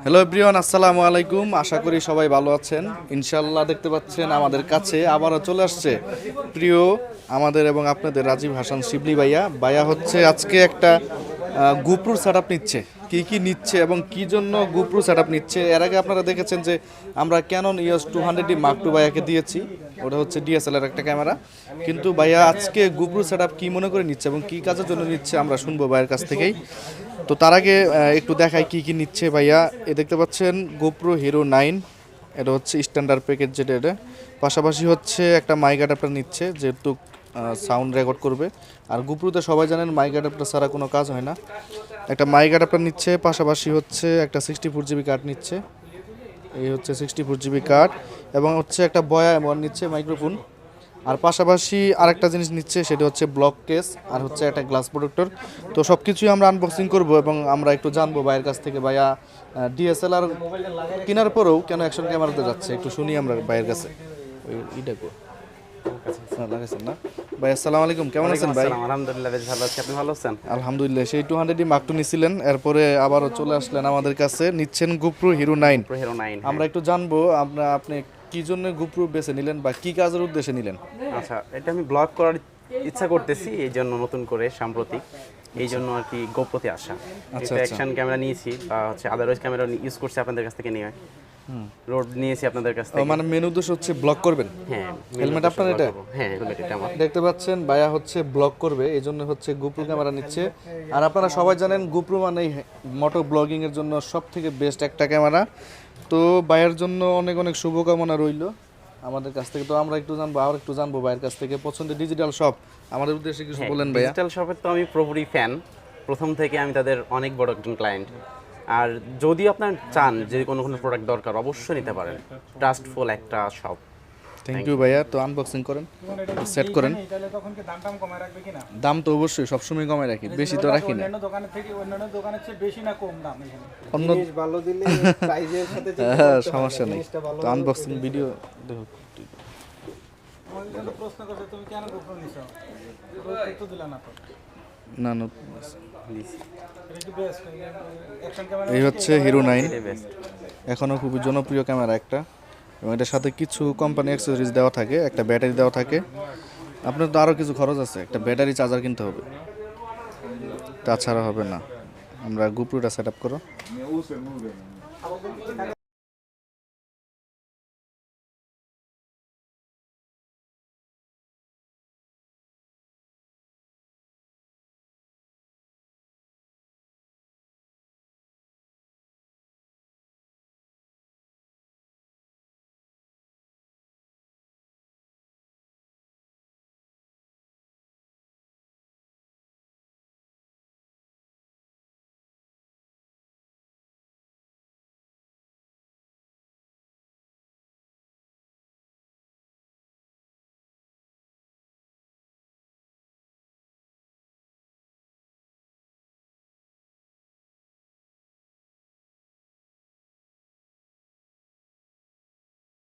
Hello everyone, আসসালামু আলাইকুম। আশা করি সবাই ভালো আছেন। ইনশাল্লাহ দেখতে পাচ্ছেন আমাদের কাছে আবারও চলে আসছে প্রিয় আমাদের এবং আপনাদের রাজীব হাসান শিবলি ভাইয়া হচ্ছে আজকে একটা গোপ্রো সেটআপ নিচ্ছে। কি নিচ্ছে এবং কি জন্য গোপ্রো সেটআপ নিচ্ছে, এর আগে আপনারা দেখেছেন যে আমরা Canon EOS 200D Mark II ভাইয়াকে দিয়েছি। ওটা হচ্ছে DSLR একটা ক্যামেরা, কিন্তু ভাইয়া আজকে গোপ্রো সেটআপ কি মনে করে নিচ্ছে এবং কি কাজের জন্য নিচ্ছে আমরা শুনবো ভাইয়ের কাছ থেকেই। তো তার আগে একটু দেখাই কি নিচ্ছে ভাইয়া। দেখতে পাচ্ছেন গোপ্রো হিরো 9, এটা হচ্ছে স্ট্যান্ডার্ড প্যাকেজ যেটা। এটা পাশাপাশি হচ্ছে একটা মাইক অ্যাডাপ্টার নিচ্ছে, যেহেতু সাউন্ড রেকর্ড করবে। আর গোপ্রোতে সবাই জানেন মাইক অ্যাডাপ্টার ছাড়া কোনো কাজ হয় না। একটা মাইক অ্যাডাপ্টার নিচ্ছে, পাশাপাশি হচ্ছে একটা 64GB কার্ড নিচ্ছে। এই হচ্ছে 64GB কার্ড, এবং হচ্ছে একটা বয়া M1 নিচ্ছে মাইক্রোফোন। আর পাশাপাশি আরেকটা জিনিস নিচ্ছে, সেটা হচ্ছে ব্লক কেস আর হচ্ছে একটা গ্লাস প্রোটেক্টর। তো সব কিছুই আমরা আনবক্সিং করব এবং আমরা একটু জানবো ভাইয়ের কাছ থেকে। ভাইয়া DSLR কেনার পরেও কেন অ্যাকশন ক্যামেরাতে যাচ্ছে একটু শুনি আমরা ভাইয়ের কাছে। না ভাই, আসসালামু আলাইকুম, কেমন আছেন ভাই? আলহামদুলিল্লাহ, বেশ ভালো আছি। আপনি ভালো আছেন? আলহামদুলিল্লাহ। সেই 200D Mark II নিছিলেন, এরপরে আবারও চলে আসলেন আমাদের কাছে, নিচ্ছেন গোপ্রো হিরো 9। আমরা একটু জানবো আপনি কি জন্য গোপ্রো বেছে নিলেন বা কি কাজের উদ্দেশ্যে নিলেন? আচ্ছা, এটা আমি ব্লগ করার ইচ্ছা করতেছি, এই জন্য নতুন করে সাম্প্রতিক এই জন্য আর কি গোপ্রোতে আসা। আচ্ছা, অ্যাকশন ক্যামেরা নিয়েছি বা হচ্ছে আদারওয়াইজ ক্যামেরা ইউজ করছি আপনাদের কাছ থেকে নিয়ে। রোড নিয়েছি আপনাদের কাছ থেকে। মানে মেন উদ্দেশ্য হচ্ছে ব্লগ করবেন? হ্যাঁ। হেলমেট আপনার এটা? হ্যাঁ, হেলমেট এটা আমার। দেখতে পাচ্ছেন ভাইয়া হচ্ছে ব্লগ করবে, এই জন্য হচ্ছে গোপ্রো ক্যামেরা নিচ্ছে। আর আপনারা সবাই জানেন গোপ্রো মানে মোটো ব্লগিং এর জন্য সব থেকে বেস্ট একটা ক্যামেরা। তো ভাইয়ের জন্য অনেক অনেক শুভকামনা রইল আমাদের কাছ থেকে। তো আমরা একটু জানবো ভাইয়ের কাছ থেকে পছন্দের ডিজিটাল শপ আমাদের উদ্দেশ্যে কিছু বলেন ভাইয়া। ডিজিটাল শপের তো আমি পুরোপুরি ফ্যান, প্রথম থেকে আমি তাদের অনেক বড় একজন ক্লায়েন্ট। আর যদি আপনার চান যে কোনো প্রোডাক্ট দরকার, অবশ্যই নিতে পারেন। ট্রাস্টফুল একটা শপ। থ্যাংক ইউ ভাইয়া। তো আনবক্সিং করেন, সেট করেন। দাম তো অবশ্যই সবসময় কমায় রাখি, বেশি তো রাখি না। অন্য ভালো দিলে প্রাইজের সাথে সমস্যা নেই। তো আনবক্সিং ভিডিও দেখো। না না, এই হচ্ছে হিরো 9, এখনও খুবই জনপ্রিয় ক্যামেরা একটা, এবং এটার সাথে কিছু কোম্পানি অ্যাক্সেসরিজ দেওয়া থাকে, একটা ব্যাটারি দেওয়া থাকে। আপনার তো আরও কিছু খরচ আছে, একটা ব্যাটারি চার্জার কিনতে হবে, তাছাড়া হবে না। আমরা গোপ্রোটা সেট আপ করো।